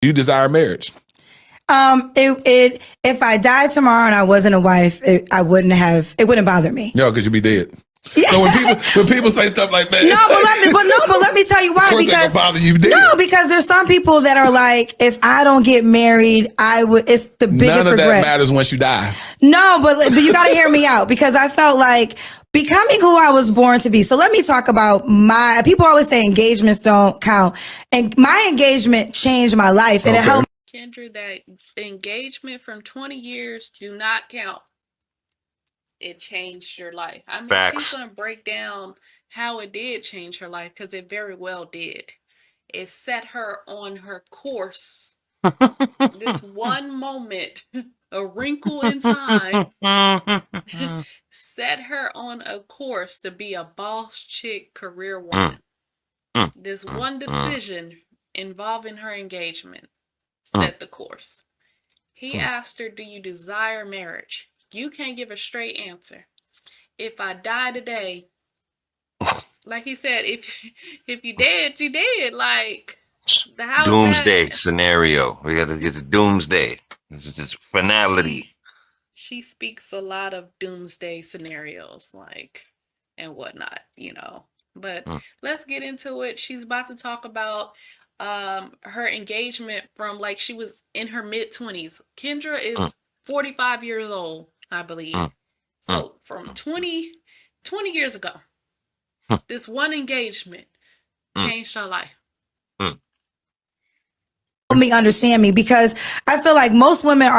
Do you desire marriage? If I died tomorrow and I wasn't a wife, it wouldn't bother me. No, because you'd be dead. Yeah. So when people say stuff like that, but let me tell you why. Because bother you dead. No, because there's some people that are like, if I don't get married, it's the biggest regret. None of that matters once you die. No, but you got to hear me out, because I felt like becoming who I was born to be. So let me talk about people always say engagements don't count, and my engagement changed my life, and it helped. Kendra, that engagement from 20 years do not count. It changed your life. I mean, Facts. She's going to break down how it did change her life, because it very well did. It set her on her course. This one moment, a wrinkle in time, set her on a course to be a boss chick career woman. This one decision involving her engagement set the course. He asked her, do you desire marriage? You can't give a straight answer. If I die today, like he said, if you dead, you dead. Like the house. Doomsday scenario. We got to get to doomsday. This is just finality. She speaks a lot of doomsday scenarios, like, and whatnot, But let's get into it. She's about to talk about her engagement from, like, she was in her mid-20s. Kendra is 45 years old, I believe. So from 20 years ago, this one engagement changed her life. Me understand me, because I feel like most women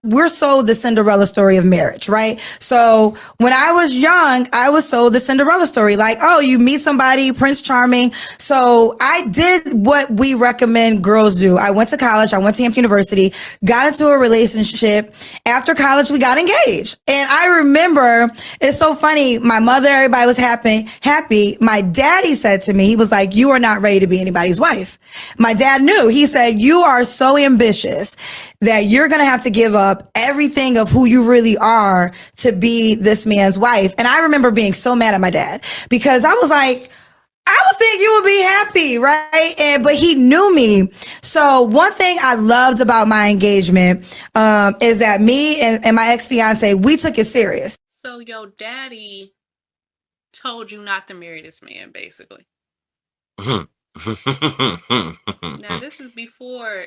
we're sold the Cinderella story of marriage, right? So when I was young, I was sold the Cinderella story. Like, oh, you meet somebody, Prince Charming. So I did what we recommend girls do. I went to college. I went to Hampton University, got into a relationship. After college, we got engaged. And I remember, it's so funny. My mother, everybody was happy. My daddy said to me, he was like, you are not ready to be anybody's wife. My dad knew. He said, you are so ambitious that you're going to have to give up everything of who you really are to be this man's wife. And I remember being so mad at my dad, because I was like, I would think you would be happy, right? But he knew me. So one thing I loved about my engagement is that me and my ex-fiance, we took it serious. So your daddy told you not to marry this man, basically. Now, this is before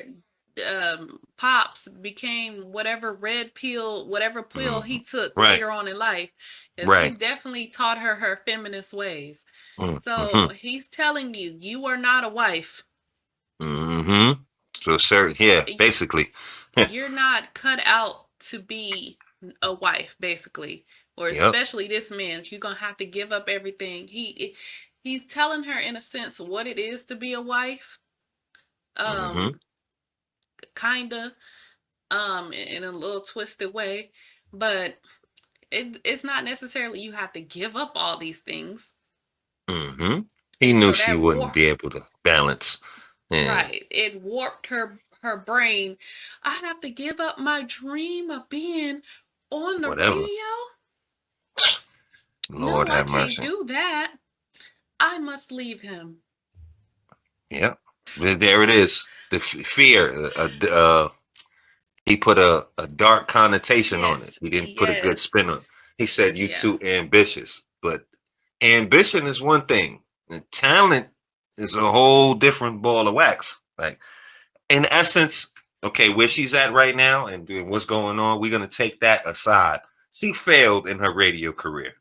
Pops became whatever pill he took later on in life. He definitely taught her feminist ways. So he's telling you are not a wife. To a certain, basically. You're not cut out to be a wife, basically. Or especially this man. You're going to have to give up everything. He's telling her, in a sense, what it is to be a wife. Kinda, in a little twisted way, but it's not necessarily you have to give up all these things. He knew she wouldn't be able to balance. Right. It warped her brain. I have to give up my dream of being on the radio. Lord have mercy. I can't do that. I must leave him. Yep. There it is. The fear. He put a dark connotation on it. He didn't put a good spin on it. He said, you too ambitious. But ambition is one thing. And talent is a whole different ball of wax. Like, in essence, okay, where she's at right now and what's going on, we're going to take that aside. She failed in her radio career.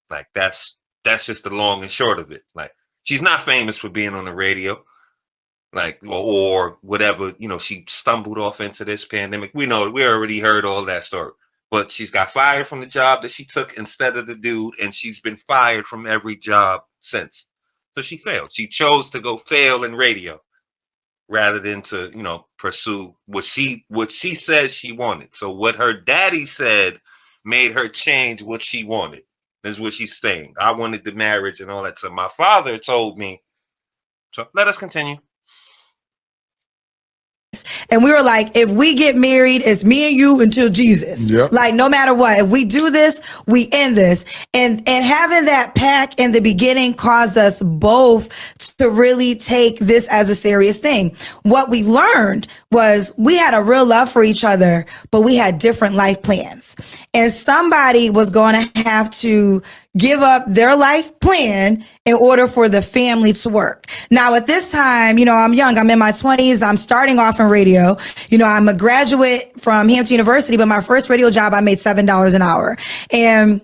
Like, that's just the long and short of it. Like, she's not famous for being on the radio. Like, or whatever, she stumbled off into this pandemic. We already heard all that story. But she's got fired from the job that she took instead of the dude, and she's been fired from every job since. So she failed. She chose to go fail in radio rather than to, pursue what she said she wanted. So what her daddy said made her change what she wanted. Is what she's saying. I wanted the marriage and all that. So my father told me. So let us continue. And we were like, if we get married, it's me and you until Jesus. Yep. Like, no matter what, if we do this, we end this. And having that pact in the beginning caused us both to really take this as a serious thing. What we learned was we had a real love for each other, but we had different life plans. And somebody was going to have to give up their life plan in order for the family to work. Now, at this time, you know, I'm young. I'm in my 20s. I'm starting off in radio. You know, I'm a graduate from Hampton University, but my first radio job, I made $7 an hour. And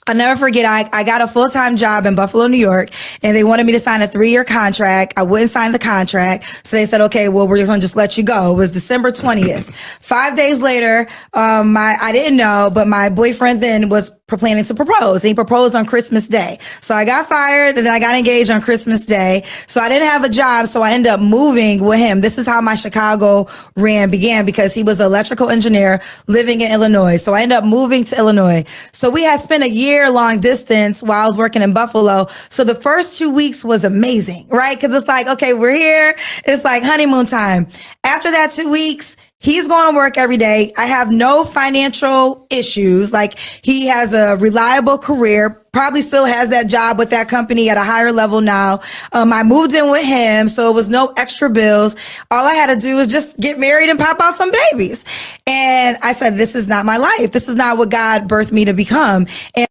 I'll never forget, I got a full-time job in Buffalo, New York, and they wanted me to sign a 3-year contract. I wouldn't sign the contract. So they said, okay, well, we're going to just let you go. It was December 20th. 5 days later, I didn't know, but my boyfriend then was planning to propose. And he proposed on Christmas Day. So I got fired and then I got engaged on Christmas Day. So I didn't have a job. So I ended up moving with him. This is how my Chicago run began, because he was an electrical engineer living in Illinois. So I ended up moving to Illinois. So we had spent a year long distance while I was working in Buffalo. So the first 2 weeks was amazing, right? Because it's like, okay, we're here. It's like honeymoon time. After that 2 weeks, he's going to work every day. I have no financial issues. Like, he has a reliable career, probably still has that job with that company at a higher level now. I moved in with him, so it was no extra bills. All I had to do was just get married and pop out some babies. And I said, this is not my life. This is not what God birthed me to become. And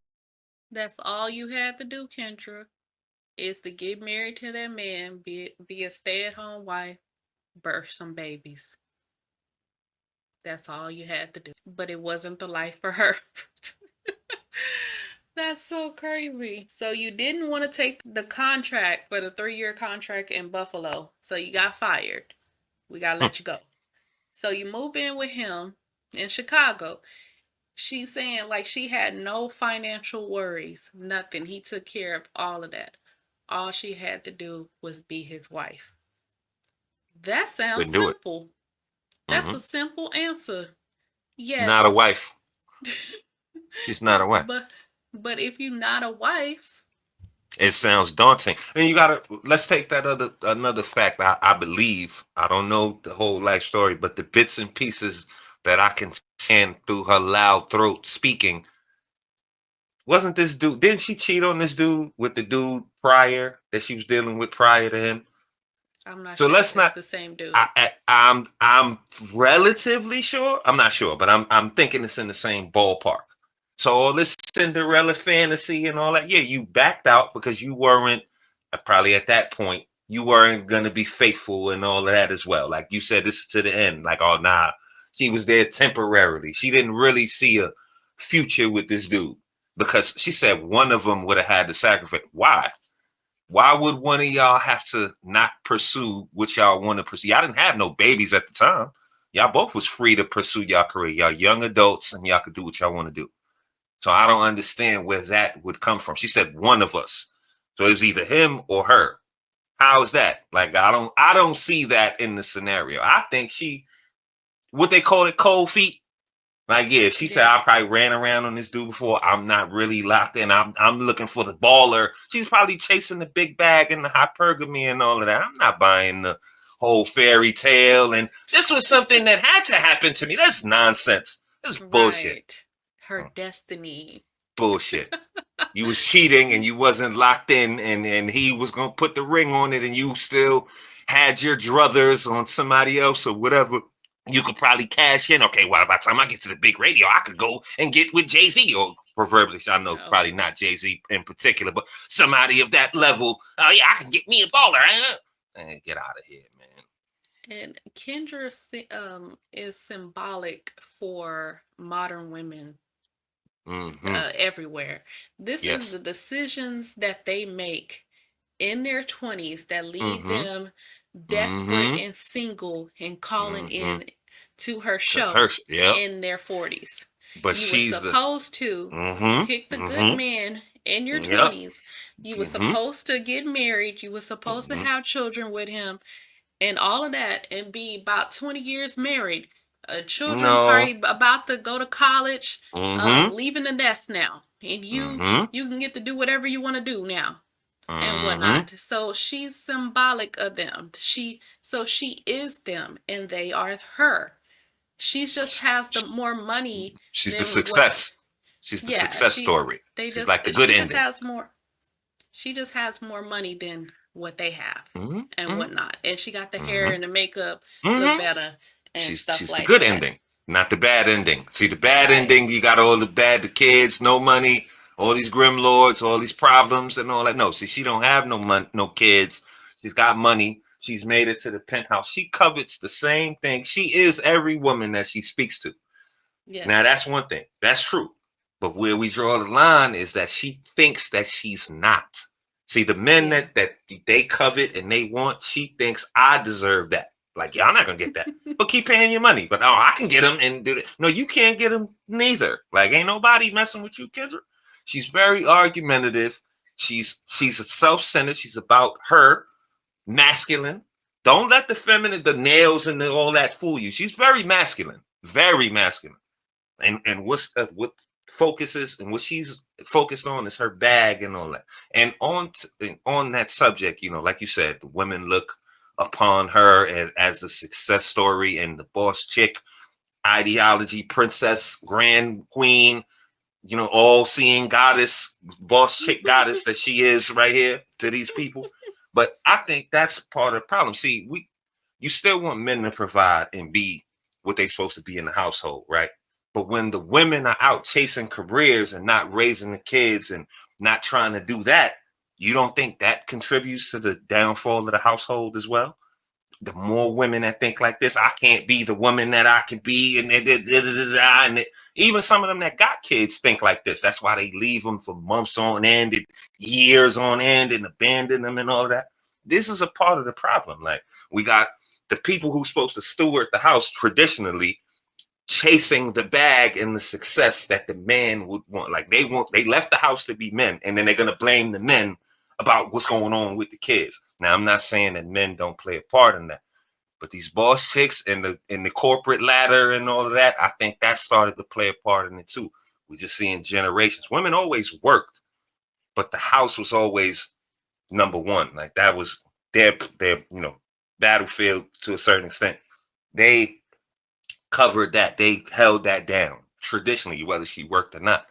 that's all you had to do, Kendra, is to get married to that man, be a stay-at-home wife, birth some babies. That's all you had to do. But it wasn't the life for her. That's so crazy. So you didn't want to take the contract for the 3-year contract in Buffalo. So you got fired. We got to let you go. So you move in with him in Chicago. She's saying like she had no financial worries, nothing. He took care of all of that. All she had to do was be his wife. That sounds simple. That's a simple answer. Yes. Not a wife. She's not a wife. But if you're not a wife, it sounds daunting. And let's take that another fact. I believe, I don't know the whole life story, but the bits and pieces that I can stand through her loud throat speaking. Wasn't this dude, didn't she cheat on this dude with the dude prior that she was dealing with prior to him? I'm not so sure let's not the same dude. I'm relatively sure. I'm not sure, but I'm thinking it's in the same ballpark. So all this Cinderella fantasy and all that, yeah, you backed out because you weren't probably at that point. You weren't gonna be faithful and all of that as well. Like you said, this is to the end. Like, oh nah, she was there temporarily. She didn't really see a future with this dude because she said one of them would have had to sacrifice. Why? Why would one of y'all have to not pursue what y'all want to pursue? Y'all didn't have no babies at the time. Y'all both was free to pursue y'all career. Y'all young adults and y'all could do what y'all want to do. So I don't understand where that would come from. She said one of us. So it was either him or her. How is that? Like, I don't see that in the scenario. I think what they call it, cold feet. Like, yeah, she said I probably ran around on this dude before. I'm not really locked in. I'm looking for the baller. She's probably chasing the big bag and the hypergamy and all of that. I'm not buying the whole fairy tale. And this was something that had to happen to me. That's nonsense. That's bullshit. Her destiny. Bullshit. You was cheating and you wasn't locked in, and he was gonna put the ring on it, and you still had your druthers on somebody else or whatever. You could probably cash in. Okay, well, by the time I get to the big radio, I could go and get with Jay-Z, or preferably, I know probably not Jay-Z in particular, but somebody of that level. Oh yeah, I can get me a baller. Hey, get out of here, man. And Kendra is symbolic for modern women everywhere. This is the decisions that they make in their 20s that lead them desperate and single and calling in to her show in their 40s. But you were supposed to pick the good man in your 20s. You were supposed to get married. You were supposed to have children with him and all of that, and be about 20 years married. Children probably about to go to college, leaving the nest now. And you can get to do whatever you want to do now. and whatnot. So she's symbolic of them. She is them and they are her. She just has the more money She's the than success. She's the yeah, success story. She's like the good she just ending. has more she just has more money than what they have and whatnot. And she got the hair and the makeup look better and She's stuff like the good that. ending, not the bad ending. See, the bad ending, you got all the kids, no money, all these grim lords, all these problems and all that. No, see, she don't have no money, no kids. She's got money. She's made it to the penthouse. She covets the same thing. She is every woman that she speaks to. Yes. Now, that's one thing. That's true. But where we draw the line is that she thinks that she's not. See, the men that they covet and they want, she thinks, I deserve that. Like, y'all not going to get that. But keep paying your money. But, I can get them and do it. No, you can't get them neither. Like, ain't nobody messing with you, Kendra. She's very argumentative. She's a self-centered. She's about her, masculine. Don't let the feminine, the nails and all that fool you. She's very masculine. Very masculine. And what focuses and what she's focused on is her bag and all that. And on that subject, like you said, women look upon her as the success story and the boss chick, ideology, princess, grand queen, all-seeing goddess, boss chick goddess that she is right here to these people. But I think that's part of the problem. See, you still want men to provide and be what they're supposed to be in the household, right? But when the women are out chasing careers and not raising the kids and not trying to do that, you don't think that contributes to the downfall of the household as well? The more women that think like this, I can't be the woman that I can be, and even some of them that got kids think like this. That's why they leave them for months on end and years on end and abandon them and all that. This is a part of the problem. Like, we got the people who's supposed to steward the house traditionally chasing the bag and the success that the man would want. Like, they left the house to be men, and then they're going to blame the men about what's going on with the kids. Now, I'm not saying that men don't play a part in that, but these boss chicks and the corporate ladder and all of that, I think that started to play a part in it too. We're just seeing generations. Women always worked, but the house was always number one. Like, that was their battlefield to a certain extent. They covered that. They held that down traditionally, whether she worked or not.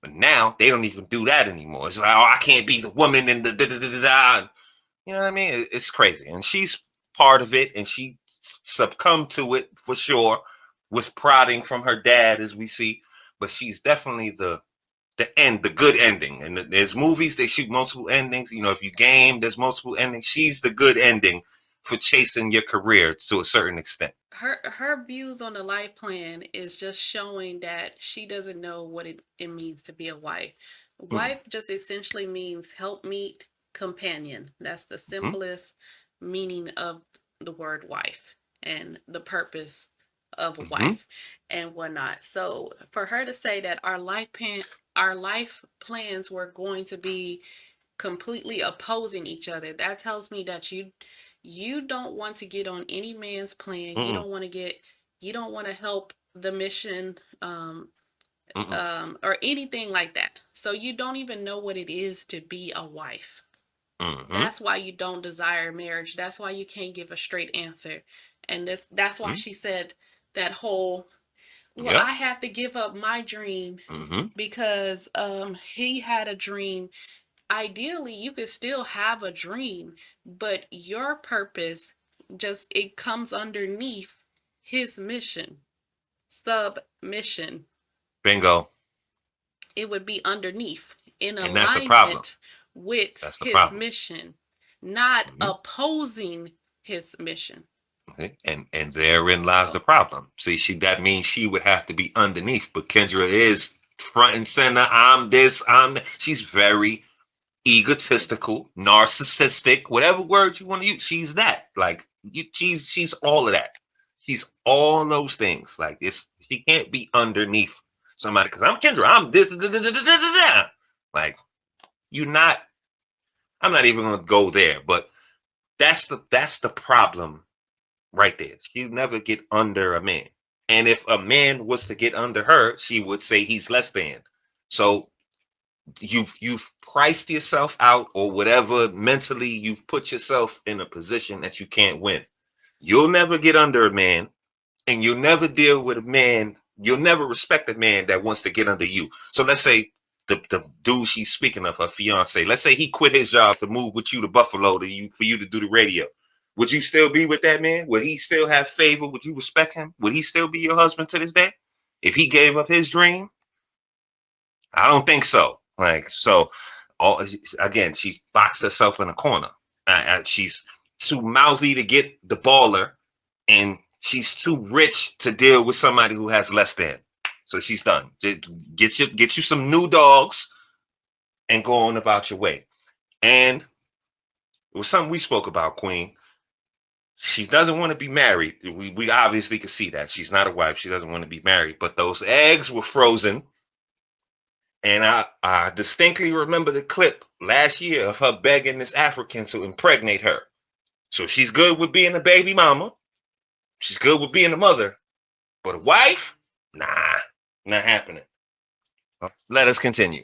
But now they don't even do that anymore. It's like, I can't be the woman in the da-da-da-da-da. You know what I mean? It's crazy. And she's part of it, and she succumbed to it for sure with prodding from her dad, as we see. But she's definitely the good ending. And there's movies, they shoot multiple endings. If you game, there's multiple endings. She's the good ending for chasing your career to a certain extent. Her views on the life plan is just showing that she doesn't know what it means to be a wife. Wife just essentially means helpmeet, companion. That's the simplest meaning of the word wife and the purpose of a wife and whatnot. So for her to say that our life plans were going to be completely opposing each other, that tells me that you don't want to get on any man's plan. You don't want to help the mission or anything like that. So you don't even know what it is to be a wife. That's why you don't desire marriage. That's why you can't give a straight answer. And that's why she said that whole, I had to give up my dream because he had a dream. Ideally, you could still have a dream, but your purpose it comes underneath his mission, submission. Bingo. It would be underneath in and that's the problem. alignment with That's the his problem. mission, not opposing his mission. Okay. And therein lies the problem. See, that means she would have to be underneath, but Kendra is front and center. I'm this, I'm that. She's very egotistical, narcissistic, whatever word you want to use. She's that. Like, she's all of that. She's all those things. Like, she can't be underneath somebody because I'm Kendra. I'm this. Like, you're not. I'm not even gonna go there, but that's the problem right there. She'll never get under a man. And if a man was to get under her, she would say he's less than. So you've priced yourself out, or whatever, mentally you've put yourself in a position that you can't win. You'll never get under a man, and you'll never deal with a man. You'll never respect a man that wants to get under you. So let's say the dude she's speaking of, her fiance, let's say he quit his job to move with you to Buffalo for you to do the radio. Would you still be with that man? Would he still have favor? Would you respect him? Would he still be your husband to this day? If he gave up his dream? I don't think so. Again, she boxed herself in a corner. She's too mouthy to get the baller, and she's too rich to deal with somebody who has less than. So she's done. Get you some new dogs and go on about your way. And it was something we spoke about, Queen. She doesn't want to be married. We obviously can see that. She's not a wife. She doesn't want to be married. But those eggs were frozen. And I distinctly remember the clip last year of her begging this African to impregnate her. So she's good with being a baby mama. She's good with being a mother. But a wife? Nah, not happening. Let us continue.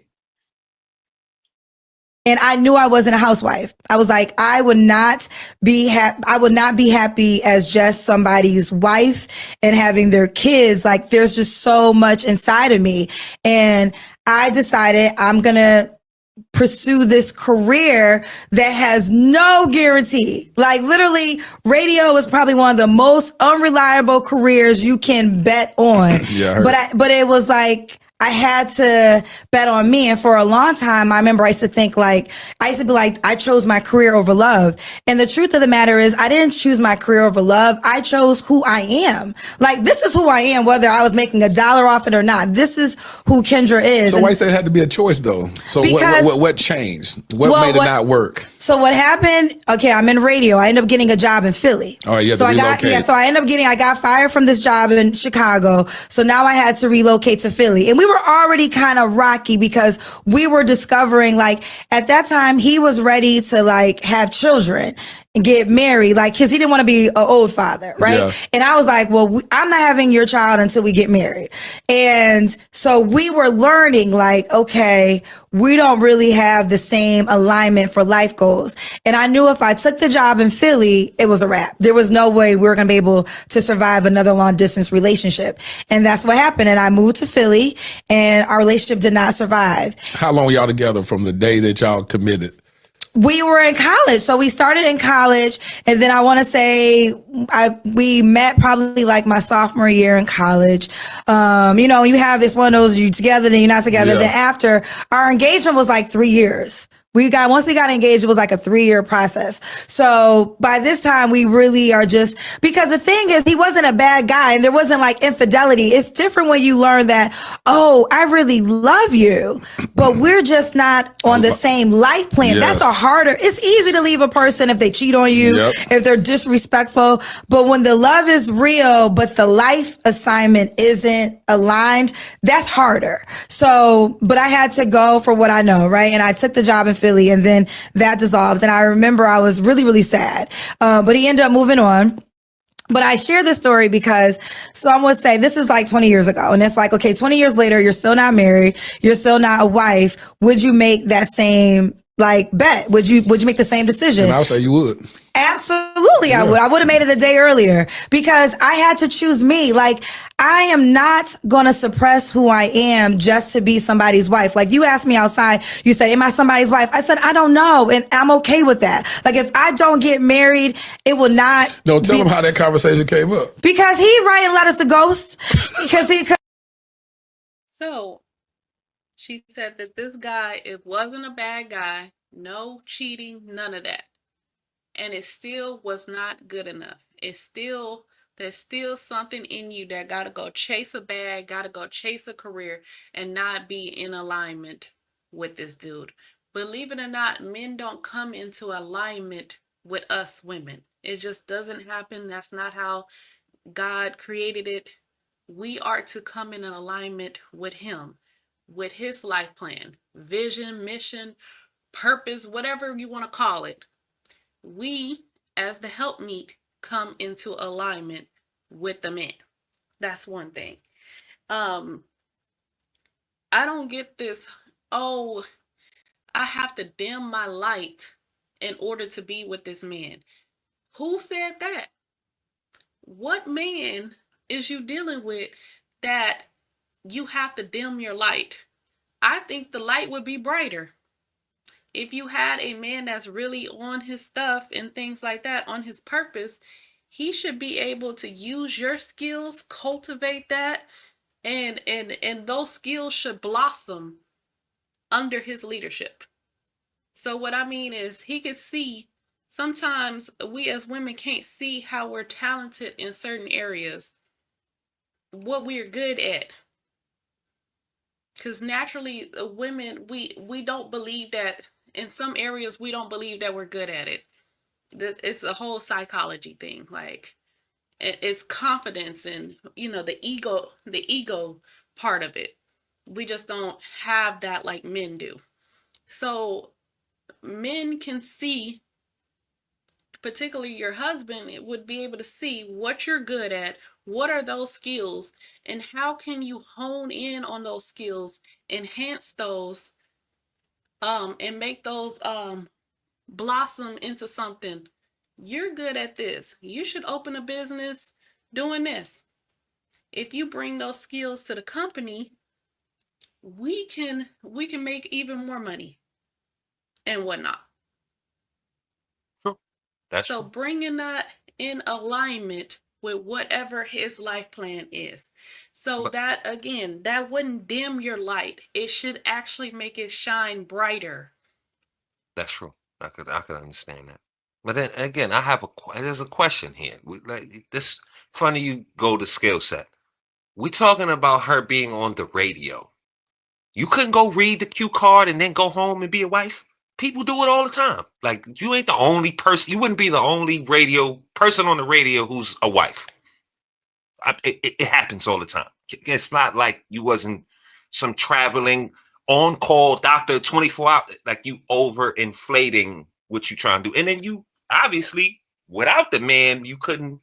And I knew I wasn't a housewife. I was like, I would not be happy as just somebody's wife and having their kids. Like, there's just so much inside of me. And I decided I'm going to pursue this career that has no guarantee. Like, literally, radio is probably one of the most unreliable careers you can bet on. Yeah, but it was like, I had to bet on me. And for a long time, I remember I used to be like, I chose my career over love. And the truth of the matter is, I didn't choose my career over love. I chose who I am. Like, this is who I am, whether I was making $1 off it or not. This is who Kendra is. So why you say it had to be a choice, though? So what changed? What made it not work? So what happened? Okay, I'm in radio. I ended up getting a job in Philly. Oh, you had to relocate. I got fired from this job in Chicago. So now I had to relocate to Philly. And we were already kind of rocky because we were discovering, like, at that time, he was ready to, like, have children and get married, like, cause he didn't want to be an old father, right? Yeah. And I was like, well, I'm not having your child until we get married. And so we were learning, like, okay, we don't really have the same alignment for life goals. And I knew if I took the job in Philly, it was a wrap. There was no way we were going to be able to survive another long distance relationship. And that's what happened. And I moved to Philly and our relationship did not survive. How long were y'all together from the day that y'all committed? We were in college. So we started in college, and then I want to say we met probably like my sophomore year in college. You have, it's one of those, you together, then you're not together. Yeah. Then after, our engagement was like 3 years. Once we got engaged, it was like a 3-year process. So by this time, we really are just, because the thing is, he wasn't a bad guy and there wasn't like infidelity. It's different when you learn that, oh, I really love you, but we're just not on the same life plan. Yes. It's easy to leave a person if they cheat on you, yep, if they're disrespectful. But when the love is real, but the life assignment isn't aligned, that's harder. So, but I had to go for what I know, right? And I took the job in Philly, and then that dissolved. And I remember I was really, really sad. But he ended up moving on. But I share this story because some would say this is like 20 years ago. And it's like, okay, 20 years later, you're still not married. You're still not a wife. Would you make that same bet? Would you make the same decision? And I would say you would. Absolutely, yeah. I would have made it a day earlier because I had to choose me. Like, I am not going to suppress who I am just to be somebody's wife. Like, you asked me outside, you said, am I somebody's wife? I said, I don't know. And I'm okay with that. Like, if I don't get married, it will not. No, tell him how that conversation came up. Because he writing letters to ghosts. So she said that this guy, it wasn't a bad guy. No cheating, none of that. And it still was not good enough. There's still something in you that got to go chase a bag, got to go chase a career and not be in alignment with this dude. Believe it or not, men don't come into alignment with us women. It just doesn't happen. That's not how God created it. We are to come in alignment with him, with his life plan, vision, mission, purpose, whatever you want to call it. We, as the helpmeet, come into alignment with the man. That's one thing. I don't get this oh, I have to dim my light in order to be with this man. Who said that? What man is you dealing with that you have to dim your light? I think the light would be brighter. If you had a man that's really on his stuff and things like that, on his purpose, he should be able to use your skills, cultivate that, and those skills should blossom under his leadership. So what I mean is he could see, sometimes we as women can't see how we're talented in certain areas, what we're good at. Because naturally, women, we don't believe that, in some areas, we don't believe that we're good at it. It's a whole psychology thing. Like, it's confidence and, the ego part of it. We just don't have that like men do. So men can see, particularly your husband, it would be able to see what you're good at, what are those skills, and how can you hone in on those skills, enhance those, and make those blossom into something. You're good at this. You should open a business doing this. If you bring those skills to the company, we can make even more money and whatnot. True. That's so true. Bringing that in alignment with whatever his life plan is. So that, again, that wouldn't dim your light. It should actually make it shine brighter. That's true. I could understand that. But then again, there's a question here. Like this, funny you go to skill set. We talking about her being on the radio. You couldn't go read the cue card and then go home and be a wife? People do it all the time. Like, you ain't the only person. You wouldn't be the only person on the radio who's a wife. It happens all the time. It's not like you wasn't some traveling on-call doctor 24 hours. Like, you over-inflating what you trying to do. And then you, obviously, without the man, you couldn't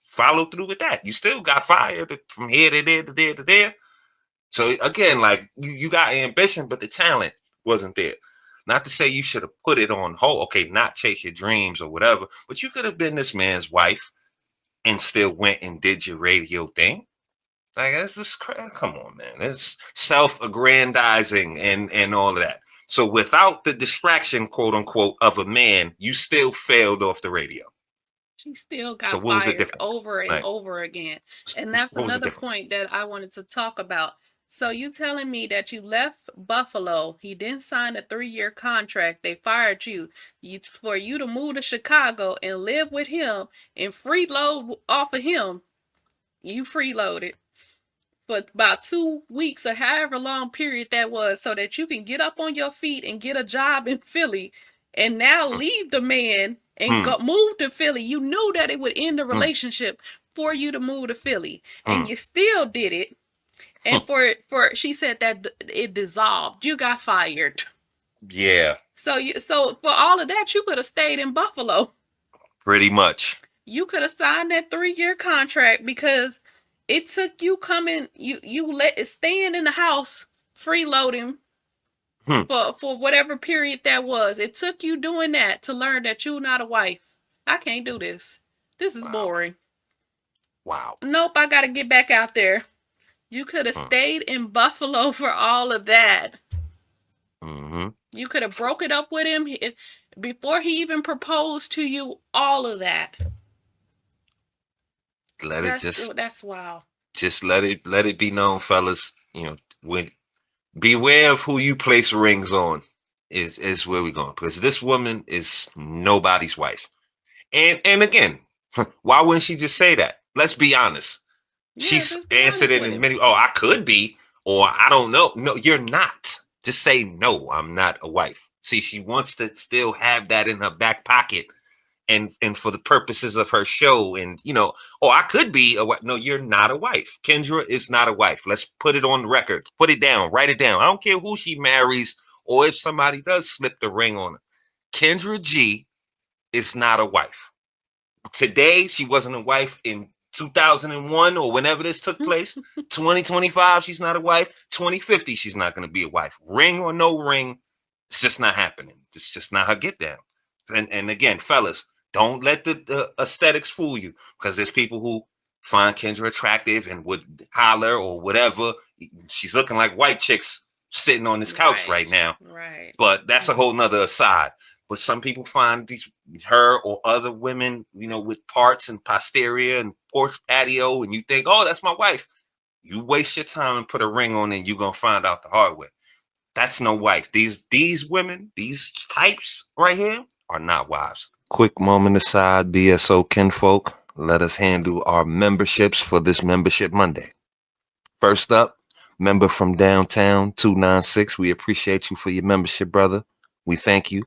follow through with that. You still got fired from here to there to there to there. So again, like you got ambition, but the talent wasn't there. Not to say you should have put it on hold. Okay, not chase your dreams or whatever, but you could have been this man's wife and still went and did your radio thing. Like, that's just crazy. Come on, man. It's self-aggrandizing and all of that. So without the distraction, quote unquote, of a man, you still failed off the radio. She still got fired over and over again. And that's another point that I wanted to talk about. So you telling me that you left Buffalo, he didn't sign a 3-year contract, they fired you, for you to move to Chicago and live with him and freeload off of him. You freeloaded for about 2 weeks or however long period that was, so that you can get up on your feet and get a job in Philly, and now leave the man and move to Philly. You knew that it would end the relationship for you to move to Philly, and you still did it. And for she said that it dissolved. You got fired. Yeah. So for all of that, you could have stayed in Buffalo. Pretty much. You could have signed that 3-year contract, because it took you staying in the house, freeloading for whatever period that was. It took you doing that to learn that you're not a wife. I can't do this. This is boring. Wow. Nope, I got to get back out there. You could have stayed in Buffalo for all of that. Mm-hmm. You could have broke it up with him before he even proposed to you. All of that. That's wow. Just let it be known, fellas. Beware of who you place rings on. Is where we're going, because this woman is nobody's wife. And again, why wouldn't she just say that? Let's be honest. She's answered it in many. Oh, I could be, or I don't know. No, you're not. Just say no. I'm not a wife. See, she wants to still have that in her back pocket, and for the purposes of her show, and I could be a wife. No, you're not a wife. Kendra is not a wife. Let's put it on the record. Put it down. Write it down. I don't care who she marries, or if somebody does slip the ring on her. Kendra G is not a wife. Today, she wasn't a wife in 2001 or whenever this took place. 2025, she's not a wife. 2050, she's not going to be a wife. Ring or no ring, it's just not happening. It's just not her get down. And again, fellas, don't let the aesthetics fool you, because there's people who find Kendra attractive and would holler or whatever. She's looking like white chicks sitting on this couch right now. Right. But that's a whole nother aside. But some people find her or other women, with parts and posterior and porch patio, and you think, oh, that's my wife. You waste your time and put a ring on, and you're gonna find out the hard way. That's no wife. These women, these types right here, are not wives. Quick moment aside, BSO kinfolk. Let us handle our memberships for this Membership Monday. First up, member from downtown 296. We appreciate you for your membership, brother. We thank you.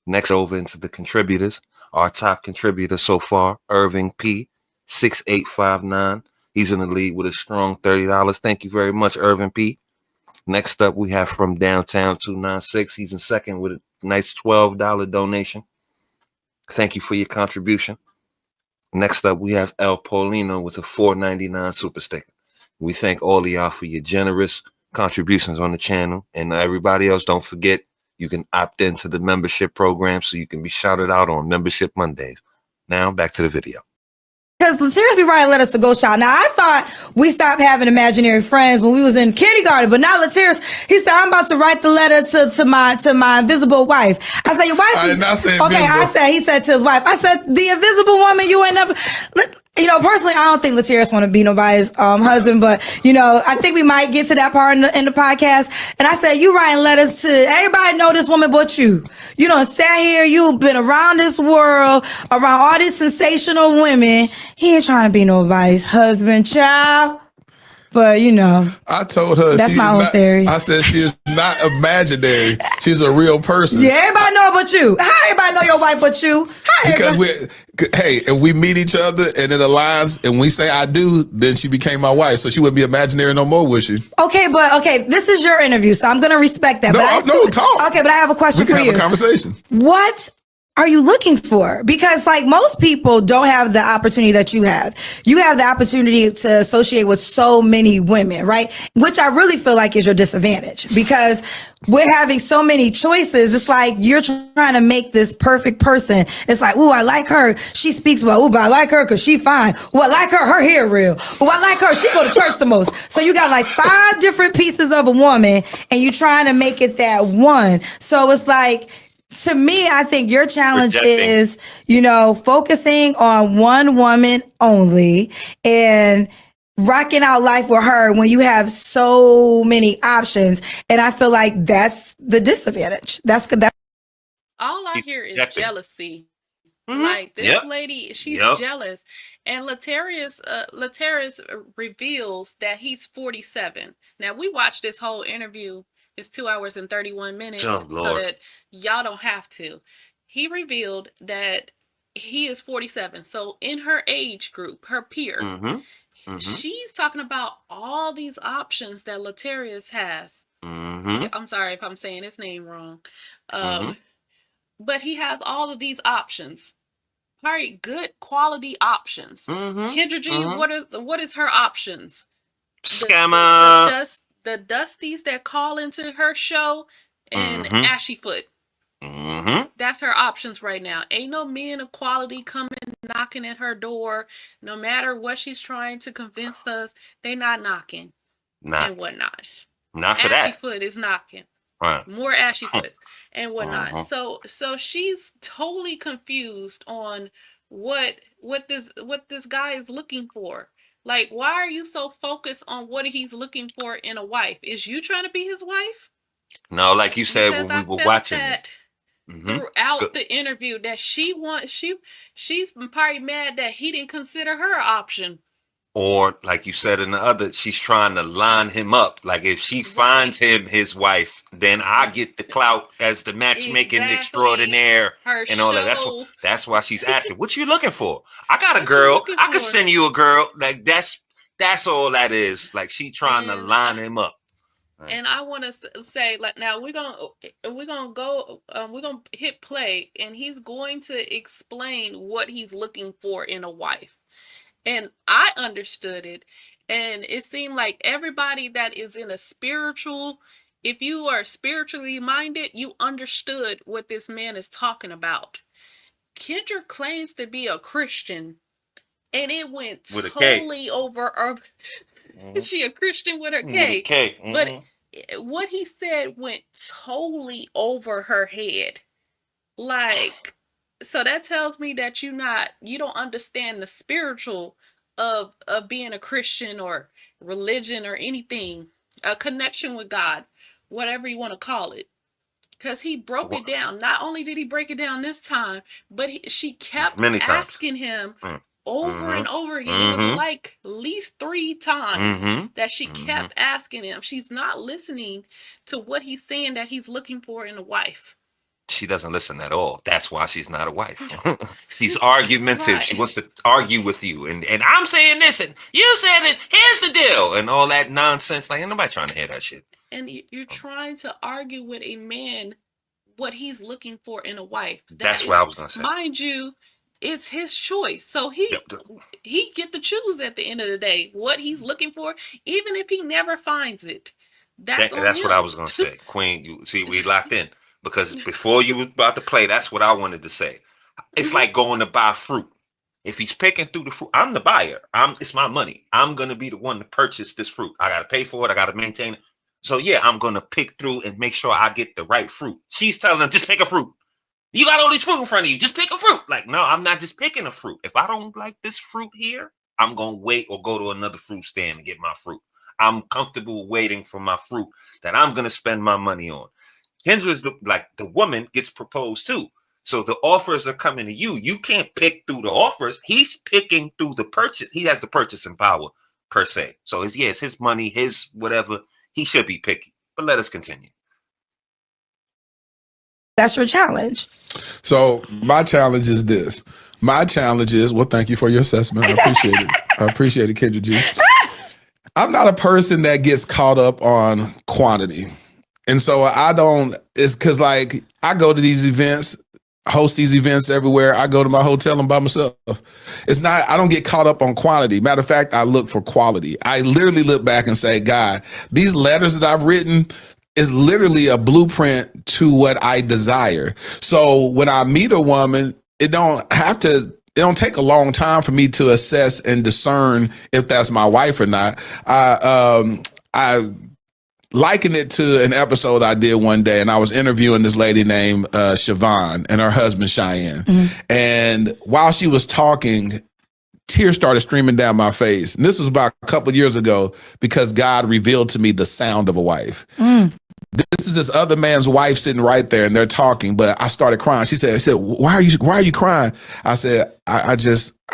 Next, over into the contributors. Our top contributor so far, Irving P, 6859. He's in the lead with a strong $30. Thank you very much, Irving P. Next up, we have from downtown 296. He's in second with a nice $12 donation. Thank you for your contribution. Next up, we have El Paulino with a $4.99 super sticker. We thank all of y'all for your generous contributions on the channel. And everybody else, don't forget, you can opt into the membership program so you can be shouted out on Membership Mondays. Now, back to the video. Because Laterras be writing letters to go shout. Now, I thought we stopped having imaginary friends when we was in kindergarten, but now Laterras, he said, I'm about to write the letter to my invisible wife. I said, your wife? I did not say okay, invisible. he said to his wife, I said, the invisible woman you ain't never... Personally, I don't think Laterras want to be nobody's husband, but, I think we might get to that part in the podcast. And I said, you writing letters to everybody know this woman but you. You done sat here, you've been around this world, around all these sensational women. He ain't trying to be nobody's husband, child. But, I told her that's my own theory. I said she is not imaginary. She's a real person. Yeah, everybody know but you. How everybody know your wife but you? If we meet each other and it aligns and we say I do, then she became my wife. So she wouldn't be imaginary no more, would she? Okay, this is your interview, so I'm going to respect that. Talk. Okay, but I have a question for you. We can have a conversation. What are you looking for? Because most people don't have the opportunity that you have. You have the opportunity to associate with so many women, right? Which I really feel like is your disadvantage, because we're having so many choices. It's like you're trying to make this perfect person. It's like, ooh, I like her. She speaks well. Ooh, but I like her because she fine. Ooh, I like her. Her hair real. Ooh, I like her. She go to church the most. So you got like 5 different pieces of a woman and you're trying to make it that one. So it's like, to me, I think your challenge is, focusing on one woman only and rocking out life with her when you have so many options. And I feel like that's the disadvantage. That's all I hear is jealousy. Mm-hmm. Like this lady, she's jealous. And Laterras reveals that he's 47. Now, we watched this whole interview. It's 2 hours and 31 minutes, so that y'all don't have to. He revealed that he is 47. So in her age group, her peer, she's talking about all these options that Laterras has. I'm sorry if I'm saying his name wrong. But he has all of these options. Very good quality options. Kendra G, what is her options? Scammer. The Dusties that call into her show and Ashy Foot. That's her options right now. Ain't no men of quality coming knocking at her door. No matter what she's trying to convince us, they not knocking and whatnot. Not for that. Ashy Foot is knocking. Right. More Ashy Foot and whatnot. So she's totally confused on what this guy is looking for. Like, why are you so focused on what he's looking for in a wife? Is you trying to be his wife? No, like you said when we were watching it. Throughout the interview that she's probably mad that he didn't consider her option. Or like you said in the other, she's trying to line him up. Like if she finds him his wife, then I get the clout as the matchmaking extraordinaire and all that. That's why she's asking, what you looking for? I got a girl. I could send you a girl. Like that's all that is. Like she trying to line him up. And I want to say, like, now we're gonna hit play, and he's going to explain what he's looking for in a wife. And I understood it. And it seemed like everybody that is in a spiritual, if you are spiritually minded, you understood what this man is talking about. Kendra claims to be a Christian, and it went With a totally over her. She a Christian with her With a K. K. But what he said went totally over her head. Like, so that tells me that you don't understand the spiritual of being a Christian or religion or anything, a connection with God, whatever you want to call it. Because he broke it down. Not only did he break it down this time, but she kept asking him over and over again. It was like at least 3 times that she kept asking him. She's not listening to what he's saying that he's looking for in a wife. She doesn't listen at all. That's why she's not a wife. She's argumentative. Right. She wants to argue with you. And I'm saying this, and you said it. Here's the deal. And all that nonsense. Like, ain't nobody trying to hear that shit. And you're trying to argue with a man what he's looking for in a wife. That's what I was going to say. Mind you, it's his choice. So he get to choose at the end of the day what he's looking for, even if he never finds it. That's what I was going to say. Queen, you see, we locked in. Because before you was about to play, that's what I wanted to say. It's like going to buy fruit. If he's picking through the fruit, I'm the buyer. It's my money. I'm going to be the one to purchase this fruit. I got to pay for it. I got to maintain it. So yeah, I'm going to pick through and make sure I get the right fruit. She's telling him, just pick a fruit. You got all these fruit in front of you. Just pick a fruit. Like, no, I'm not just picking a fruit. If I don't like this fruit here, I'm going to wait or go to another fruit stand and get my fruit. I'm comfortable waiting for my fruit that I'm going to spend my money on. Kendra is the woman gets proposed to. So the offers are coming to you. You can't pick through the offers. He's picking through the purchase. He has the purchasing power per se. So it's his money, his whatever. He should be picky. But let us continue. That's your challenge. So my challenge is this. My challenge is, well, thank you for your assessment. I appreciate it. I appreciate it, Kendra G. I'm not a person that gets caught up on quantity. And so it's because like I go to these events, host these events everywhere. I go to my hotel and by myself. I don't get caught up on quantity. Matter of fact, I look for quality. I literally look back and say, God, these letters that I've written is literally a blueprint to what I desire. So when I meet a woman, it don't take a long time for me to assess and discern if that's my wife or not. I liken it to an episode I did one day, and I was interviewing this lady named Siobhan and her husband Cheyenne. Mm-hmm. And while she was talking, tears started streaming down my face. And this was about a couple of years ago because God revealed to me the sound of a wife. This is this other man's wife sitting right there, and they're talking. But I started crying. She said, "Why are you crying?" I said, I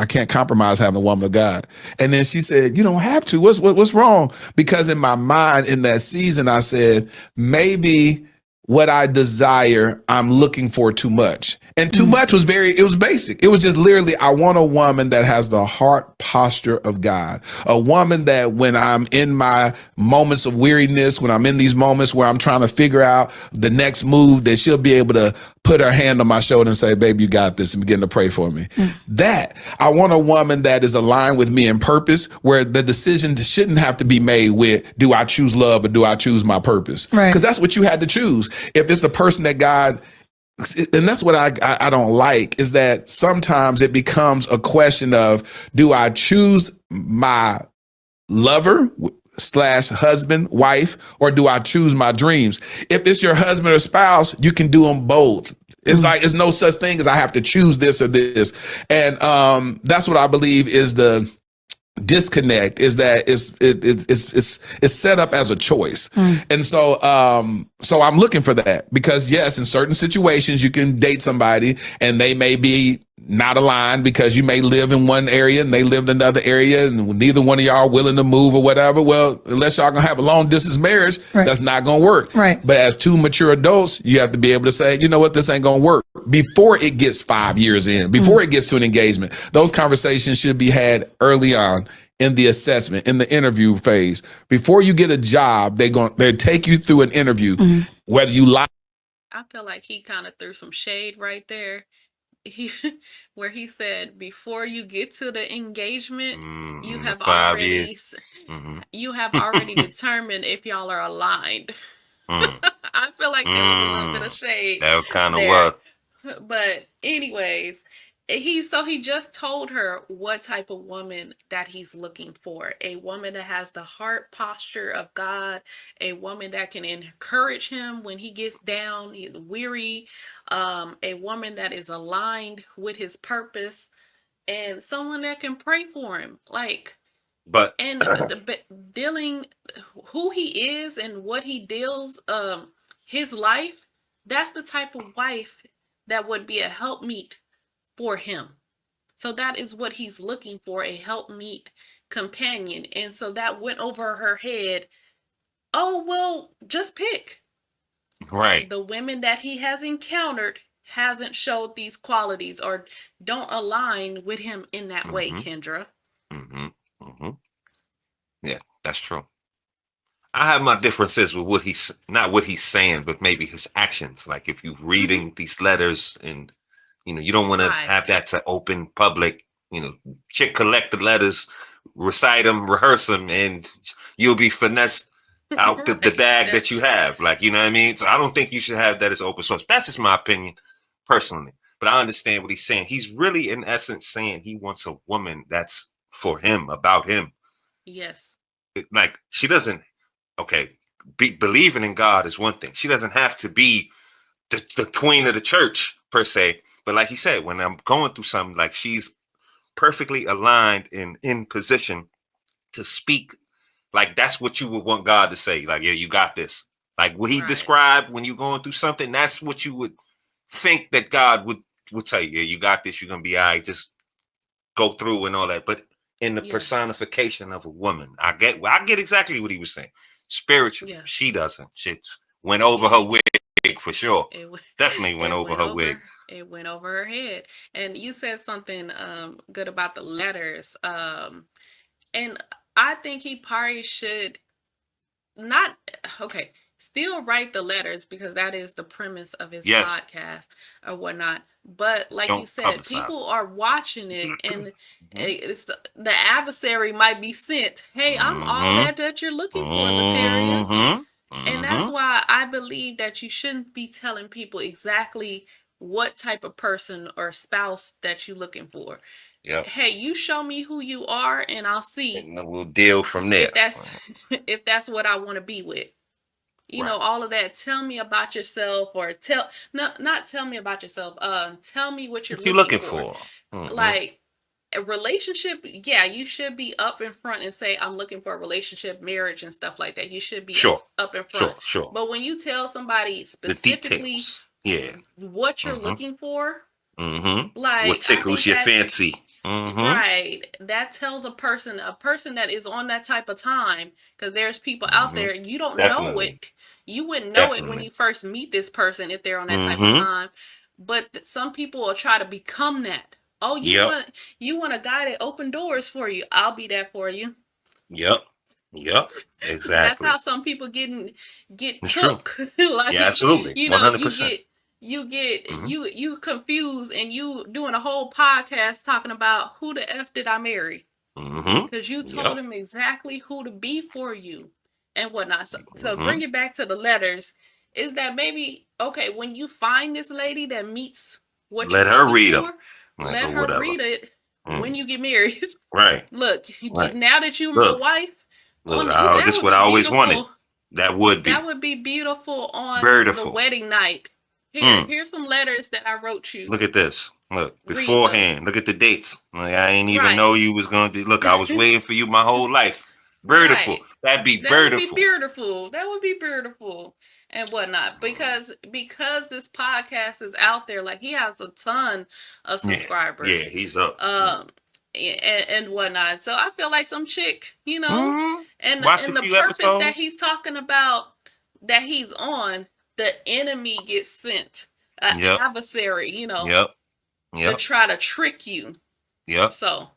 can't compromise having a woman of God." And then she said, "You don't have to. What's wrong?" Because in my mind, in that season, I said, maybe what I desire, I'm looking for too much. And too much was it was basic. It was just literally, I want a woman that has the heart posture of God. A woman that when I'm in my moments of weariness, when I'm in these moments where I'm trying to figure out the next move, that she'll be able to put her hand on my shoulder and say, "Baby, you got this," and begin to pray for me. That I want a woman that is aligned with me in purpose, where the decision shouldn't have to be made with, do I choose love or do I choose my purpose? Right. Because that's what you had to choose. If it's the person that God, and that's what I don't like, is that sometimes it becomes a question of, do I choose my lover / husband, wife, or do I choose my dreams? If it's your husband or spouse, you can do them both. It's like, it's no such thing as I have to choose this or this. And that's what I believe is the disconnect, is that it's set up as a choice. And so I'm looking for that, because yes, in certain situations you can date somebody and they may be not aligned because you may live in one area and they live in another area and neither one of y'all are willing to move or whatever. Well, unless y'all gonna have a long distance marriage, that's not gonna work. Right. But as two mature adults, you have to be able to say, you know what, this ain't gonna work before it gets 5 years in, before it gets to an engagement. Those conversations should be had early on in the assessment, in the interview phase. Before you get a job, they take you through an interview, whether you like. I feel like he kind of threw some shade right there. where he said, before you get to the engagement, you have 5 already years. you have already determined if y'all are aligned. Mm. I feel like there was a little bit of shade That kind of there. was. But anyways, he just told her what type of woman that he's looking for. A woman that has the heart posture of God, a woman that can encourage him when he gets down, he's weary, a woman that is aligned with his purpose, and someone that can pray for him. Like, But and dealing who he is and what he deals his life, that's the type of wife that would be a helpmeet for him. So that is what he's looking for, a helpmeet companion. And so that went over her head. Oh, well, just pick. right. The women that he has encountered hasn't showed these qualities or don't align with him in that way, Kendra. Yeah, that's true. I have my differences with what he's not what he's saying, but maybe his actions. Like if you're reading these letters and you don't want to have that to open public, chick collect the letters, recite them, rehearse them, and you'll be finessed out the bag that you have. Like, you know what I mean? So I don't think you should have that as open source. That's just my opinion personally. But I understand what he's saying. He's really in essence saying he wants a woman that's for him, about him. Yes. Like she doesn't, believing in God is one thing. She doesn't have to be the queen of the church per se. But like he said, when I'm going through something, like she's perfectly aligned and in position to speak. Like that's what you would want God to say. Like, yeah, you got this. Like what he described when you're going through something, that's what you would think that God would tell you. Yeah, you got this. You're going to be all right. Just go through and all that. But in the personification of a woman, I get exactly what he was saying. Spiritually, she doesn't. She went over her wig for sure. Definitely went over her wig. It went over her head. And you said something good about the letters. And I think he probably should still write the letters because that is the premise of his podcast or whatnot. But like you said, people are watching it and it's, the adversary might be sent. Hey, I'm all that you're looking for, Laterras. And that's why I believe that you shouldn't be telling people exactly what type of person or spouse that you're looking for. Yep. Hey, you show me who you are and I'll see. And we'll deal from there. If that's what I want to be with. You know, all of that. Tell me about yourself or not tell me about yourself. Tell me what you're looking for. Like a relationship. Yeah, you should be up in front and say, I'm looking for a relationship, marriage and stuff like that. You should be up in front. Sure. But when you tell somebody specifically what you're looking for, like what tickles your fancy. Right. That tells a person that is on that type of time, because there's people out there, you don't know it. You wouldn't know it when you first meet this person if they're on that type of time. But some people will try to become that. Oh, you want a guy that open doors for you. I'll be that for you. Yep. Exactly. That's how some people get took. Like, yeah, absolutely. 100%. You confused and you doing a whole podcast talking about who the F did I marry? Because you told him exactly who to be for you and whatnot. So bring it back to the letters. Is that maybe when you find this lady that meets what let her read them. Let her read it when you get married. Right. Look, now that you're my wife, this is what I always wanted. That would be beautiful on the wedding night. Here's some letters that I wrote you. Look at this. Look, beforehand. Look at the dates. Like, I ain't even know you was going to be. Look, I was waiting for you my whole life. Beautiful. That'd be beautiful. That would be beautiful and whatnot. Because this podcast is out there. Like, he has a ton of subscribers. Yeah, he's up. And whatnot. So I feel like some chick, and the purpose that he's talking about, that he's on, the enemy gets sent, an adversary, to try to trick you. So,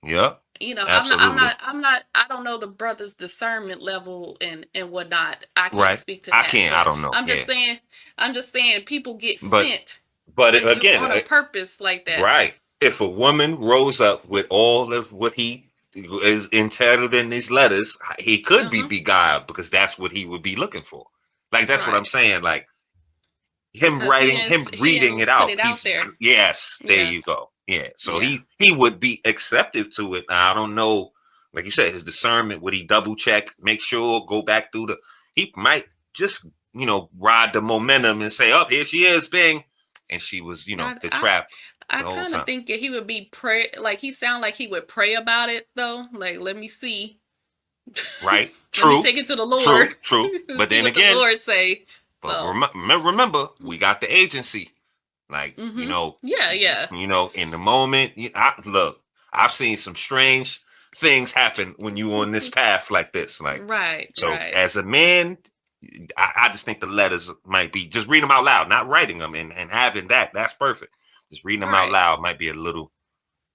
absolutely. I don't know the brother's discernment level and whatnot. I can't speak to that. I don't know. I'm just saying people get sent. But again, on a purpose like that. Right. if a woman rose up with all of what he is entitled in these letters, he could be beguiled because that's what he would be looking for. Like, that's what I'm saying. Like, him reading it out. There. Yes, there you go. Yeah. So he would be acceptive to it. I don't know. Like you said, his discernment, would he double check, make sure, go back through he might just, ride the momentum and say, oh, here she is, bing. And she was, the trap. I kind of think that he would be he sound like he would pray about it though. Like, let me see. Right. True. Let me take it to the Lord. True. But then again, the Lord say. But remember, we got the agency. Like, Yeah. In the moment, look, I've seen some strange things happen when you on this path like this. Like, right. So as a man, I just think the letters might be, just read them out loud, not writing them and having that's perfect. Just reading them out loud might be a little,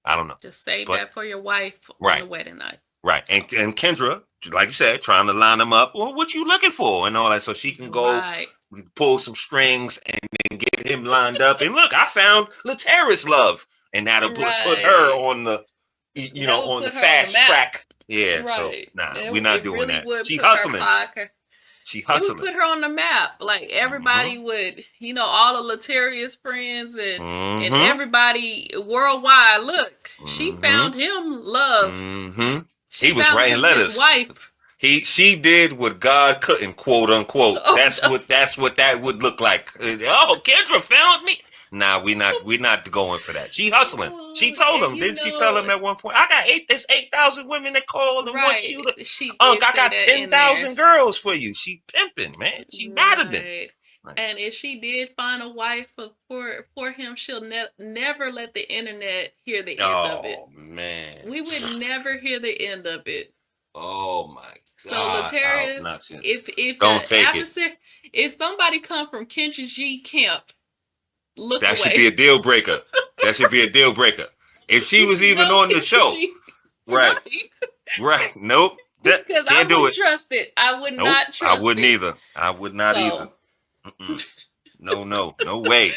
I don't know. Just save that for your wife on the wedding night. Right. And Kendra, like you said, trying to line them up. Well, what you looking for? And all that. So she can go pull some strings and then get him lined up. And look, I found Laterras love. And that'll put her on the, on the fast track. Yeah. Right. So, we're not doing that. She hustling. She hustling. It would put her on the map. Like, everybody would, all the Laterras friends and everybody worldwide. Look, she found him love. He was writing letters. His wife. She did what God couldn't, quote unquote. That's what that would look like. Oh, Kendra found me. Nah, we not going for that. She hustling. She told him. Didn't she tell him at one point? I got 8,000 women that called and want you to. I got 10,000 girls for you. She pimping, man. She mad at it. Right. And if she did find a wife for him, she'll never let the internet hear the end of it. Oh man, we would never hear the end of it. Oh my God. So Laterras, if somebody come from Kendra G camp, look that away. Should be a deal breaker. That should be a deal breaker. If she was even on the show, right? Nope. Because I wouldn't trust it. I would not trust it. I wouldn't either. I would not either. No way.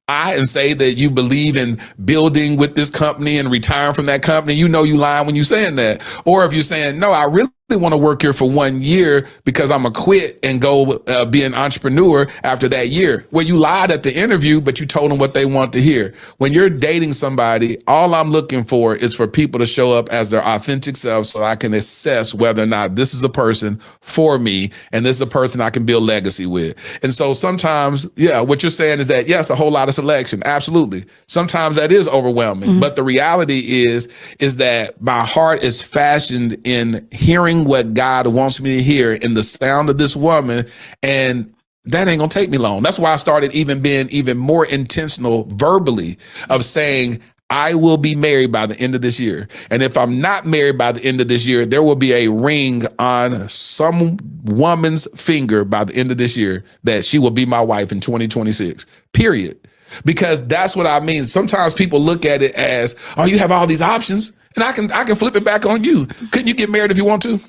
And say that you believe in building with this company and retiring from that company, you lying when you're saying that. Or if you're saying, no, I really want to work here for 1 year because I'm going to quit and go be an entrepreneur after that year. Well, you lied at the interview, but you told them what they want to hear. When you're dating somebody, all I'm looking for is for people to show up as their authentic self so I can assess whether or not this is a person for me and this is a person I can build legacy with. And so sometimes, what you're saying is that, yes, a whole lot of selection. Absolutely. Sometimes that is overwhelming. But the reality is that my heart is fashioned in hearing what God wants me to hear in the sound of this woman. And that ain't gonna take me long. That's why I started being even more intentional verbally of saying, I will be married by the end of this year. And if I'm not married by the end of this year, there will be a ring on some woman's finger by the end of this year that she will be my wife in 2026, period. Because that's what I mean. Sometimes people look at it as, oh, you have all these options. And I can flip it back on you. Couldn't you get married if you want to?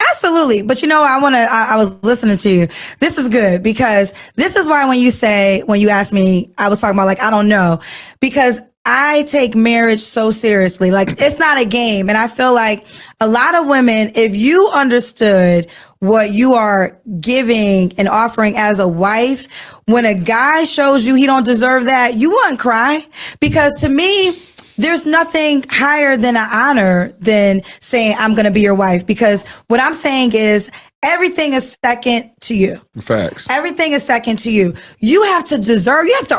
Absolutely. But I was listening to you. This is good because this is why when you asked me, I was talking about I don't know, because I take marriage so seriously. It's not a game. And I feel like a lot of women, if you understood what you are giving and offering as a wife, when a guy shows you he don't deserve that, you wouldn't cry. Because to me, there's nothing higher than an honor than saying, I'm going to be your wife. Because what I'm saying is everything is second to you. Facts. Everything is second to you. You have to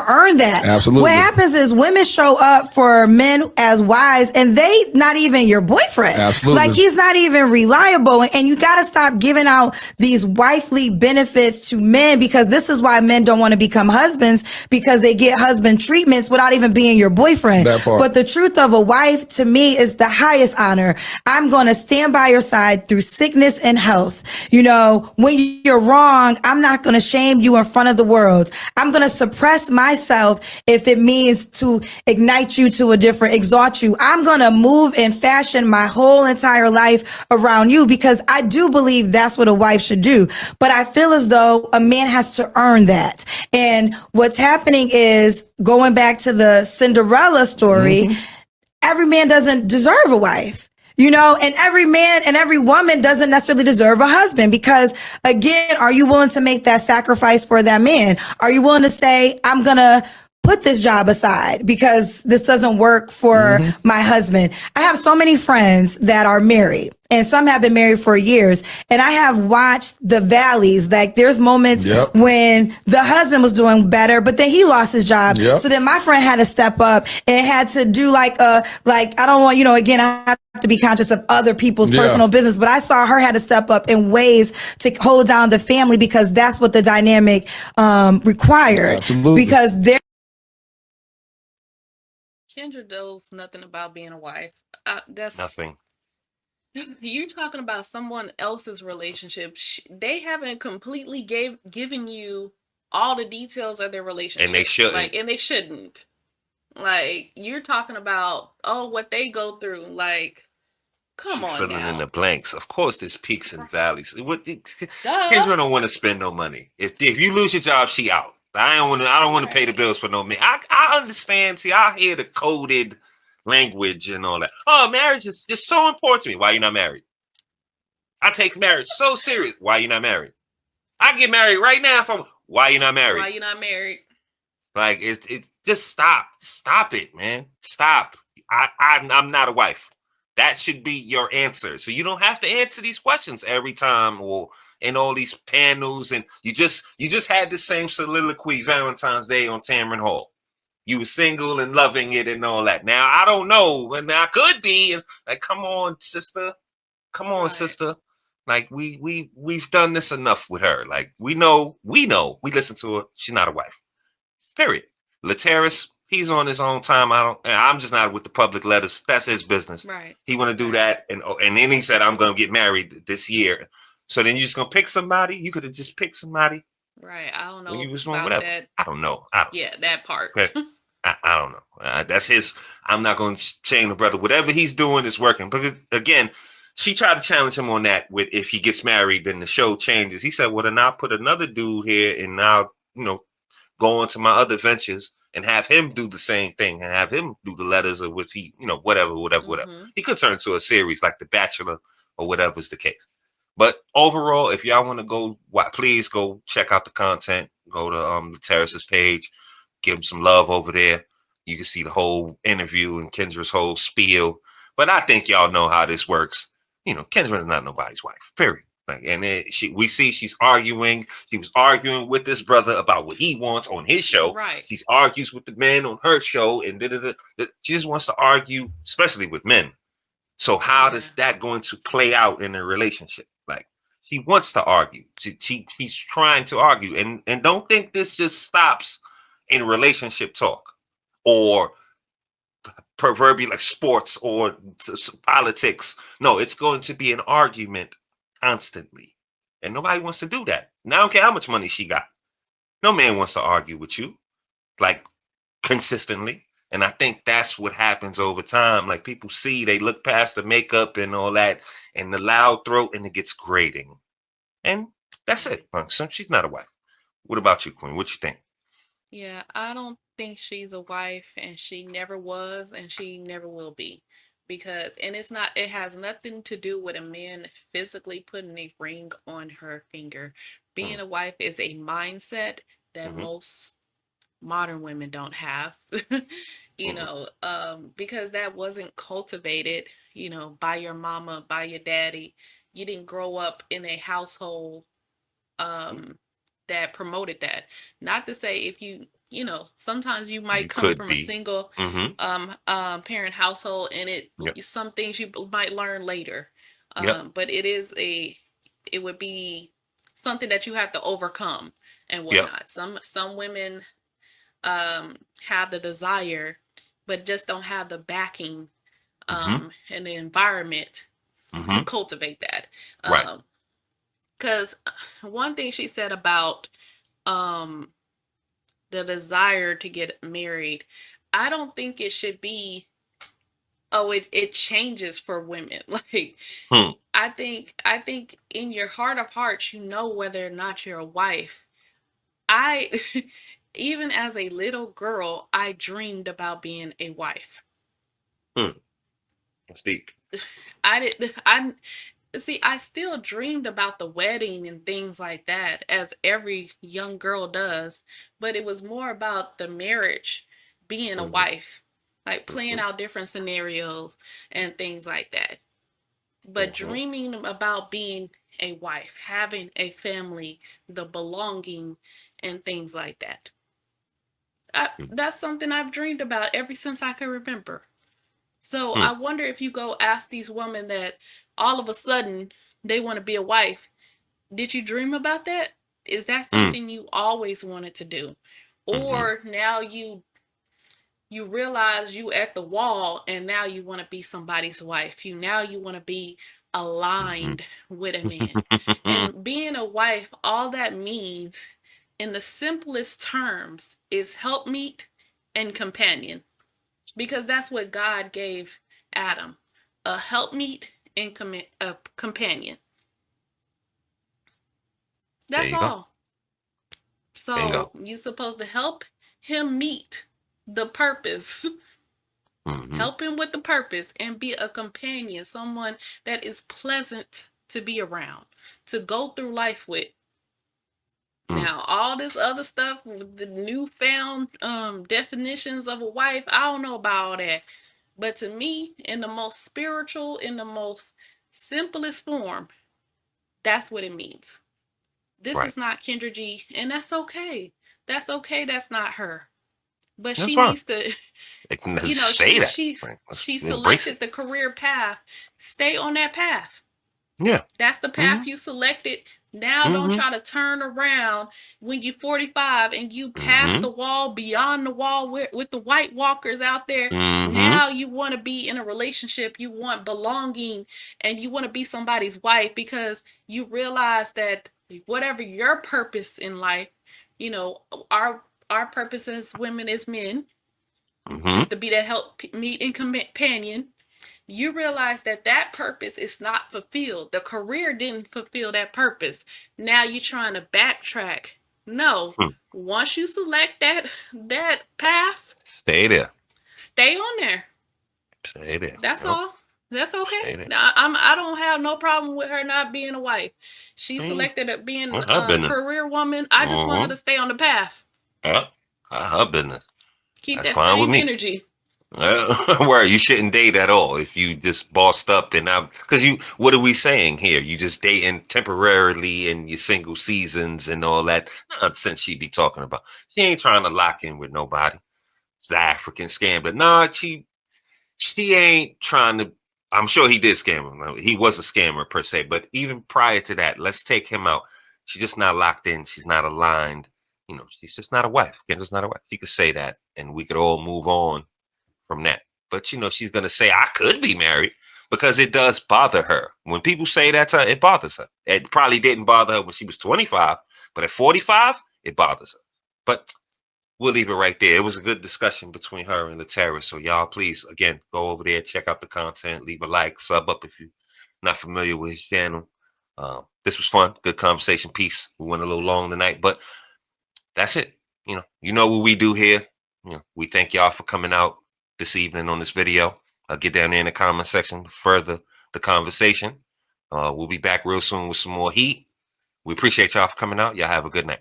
earn that. Absolutely. What happens is women show up for men as wives and they not even your boyfriend. Absolutely. He's not even reliable. And you got to stop giving out these wifely benefits to men, because this is why men don't want to become husbands, because they get husband treatments without even being your boyfriend. That part. But the truth of a wife to me is the highest honor. I'm going to stand by your side through sickness and health. You know, when you're wrong, I'm not going to shame you in front of the world. I'm going to suppress myself if it means to ignite you to a different, exalt you. I'm going to move and fashion my whole entire life around you, because I do believe that's what a wife should do. But I feel as though a man has to earn that. And what's happening is, going back to the Cinderella story, every man doesn't deserve a wife. You know, and every man and every woman doesn't necessarily deserve a husband, because again, are you willing to make that sacrifice for that man? Are you willing to say, I'm going to put this job aside because this doesn't work for my husband? I have so many friends that are married, and some have been married for years. And I have watched the valleys. Like, there's moments when the husband was doing better, but then he lost his job. So then my friend had to step up and had to do I don't want, again, I have to be conscious of other people's personal business, but I saw her had to step up in ways to hold down the family, because that's what the dynamic required. Absolutely. Because Kendra knows nothing about being a wife. That's Nothing. You're talking about someone else's relationship. They haven't completely given you all the details of their relationship, And they shouldn't. and they shouldn't. Like, you're talking about what they go through. Like, come on filling now. in the blanks. Of course, there's peaks and valleys. Kendra don't want to spend no money. If you lose your job, she out. I don't want to pay the bills for no man. I understand. See, I hear the coded language and all that. Oh, marriage is just so important to me. Why you not married? I take marriage so serious. Why you not married? I get married right now. Why you not married? Why you not married? Like, it just stop it, man. Stop. I'm not a wife. That should be your answer. So you don't have to answer these questions every time, or in all these panels. And you just had the same soliloquy Valentine's Day on Tamron Hall. You were single and loving it and all that. Now I don't know, and I could be. Like, come on, sister. Come on, sister. Like, we've done this enough with her. Like, we know. We listen to her. She's not a wife. Period. Laterras, he's on his own time. I'm just not with the public letters. That's his business. Right. He want to do that, and then he said, I'm gonna get married this year. So then you're just gonna pick somebody? You could have just picked somebody. Right. I don't know When you was about whatever. that. I don't know. Yeah, that part. Okay. I don't know. That's his. I'm not going to shame the brother. Whatever he's doing is working. But again, she tried to challenge him on that with, if he gets married, then the show changes. He said, well, then I'll put another dude here, and I'll, go on to my other ventures and have him do the same thing, and have him do the letters, or with he, whatever. He could turn to a series like The Bachelor or whatever's the case. But overall, if y'all want to go, please go check out the content. Go to the Terrace's page. Give him some love over there. You can see the whole interview and Kendra's whole spiel. But I think y'all know how this works. Kendra is not nobody's wife. Period. And we see she's arguing. She was arguing with this brother about what he wants on his show. Right. She argues with the men on her show, and she just wants to argue, especially with men. So how is that going to play out in a relationship? Like, she wants to argue. She's trying to argue, and don't think this just stops in relationship talk or proverbial like sports or politics. No, it's going to be an argument constantly, and nobody wants to do that. Now, I don't care how much money she got. No man wants to argue with you like consistently. And I think that's what happens over time. Like, people see, they look past the makeup and all that and the loud throat, and it gets grating. And that's it. So she's not a wife. What about you, Queen? What you think? Yeah, I don't think she's a wife, and she never was, and she never will be. Because, and it has nothing to do with a man physically putting a ring on her finger. Being a wife is a mindset that most modern women don't have, because that wasn't cultivated, by your mama, by your daddy. You didn't grow up in a household that promoted that. Not to say if sometimes you might come from a single parent household, and some things you might learn later. But it would be something that you have to overcome and whatnot. Some women have the desire, but just don't have the backing and the environment to cultivate that. Because one thing she said about the desire to get married, I don't think it should be, oh, it changes for women. Like, I think in your heart of hearts, you know whether or not you're a wife. I even as a little girl, I dreamed about being a wife. That's deep. I still dreamed about the wedding and things like that, as every young girl does, but it was more about the marriage, being a wife, like playing out different scenarios and things like that. But dreaming about being a wife, having a family, the belonging and things like that. That's something I've dreamed about ever since I can remember. So I wonder if you go ask these women that all of a sudden they want to be a wife, did you dream about that? Is that something you always wanted to do? Or now you realize you at the wall and now you want to be somebody's wife. You want to be aligned with a man. And being a wife, all that means in the simplest terms is helpmeet and companion. Because that's what God gave Adam, a helpmeet and a companion. That's all. So you're supposed to help him meet the purpose. Help him with the purpose and be a companion, someone that is pleasant to be around, to go through life with. Now, all this other stuff, the newfound definitions of a wife, I don't know about all that. But to me, in the most spiritual, in the most simplest form, that's what it means. This is not Kendra G, and that's okay. That's okay. That's not her. But she needs to, she selected the career path. Stay on that path. Yeah. That's the path you selected. Now don't try to turn around when you're 45 and you pass the wall, beyond the wall with the white walkers out there. Now you want to be in a relationship, you want belonging, and you want to be somebody's wife because you realize that whatever your purpose in life, our purpose as women, as men, is to be that help, meet, and companion. You realize that purpose is not fulfilled. The career didn't fulfill that purpose. Now you're trying to backtrack. No. Once you select that path, stay there. Stay on there. Stay there. That's all. That's okay. I don't have no problem with her not being a wife. She selected being a career woman. I just want her to stay on the path. Yeah, her business. Keep that same energy. Where you shouldn't date at all if you just bossed up. Then because what are we saying here? You just dating temporarily in your single seasons and all that nonsense she be talking about. She ain't trying to lock in with nobody. It's the African scam, but she ain't trying to. I'm sure he did scam him. He was a scammer per se, but even prior to that, let's take him out. She's just not locked in. She's not aligned. She's just not a wife. Kendra's not a wife. She could say that, and we could all move on from that. But she's gonna say I could be married because it does bother her. When people say that to her, it bothers her. It probably didn't bother her when she was 25, but at 45, it bothers her. But we'll leave it right there. It was a good discussion between her and Laterras. So y'all, please, again, go over there, check out the content, leave a like, sub up if you're not familiar with his channel. This was fun, good conversation piece. We went a little long tonight, but that's it. You know what we do here. We thank y'all for coming out this evening on this video. Get down there in the comment section to further the conversation. We'll be back real soon with some more heat. We appreciate y'all for coming out. Y'all have a good night.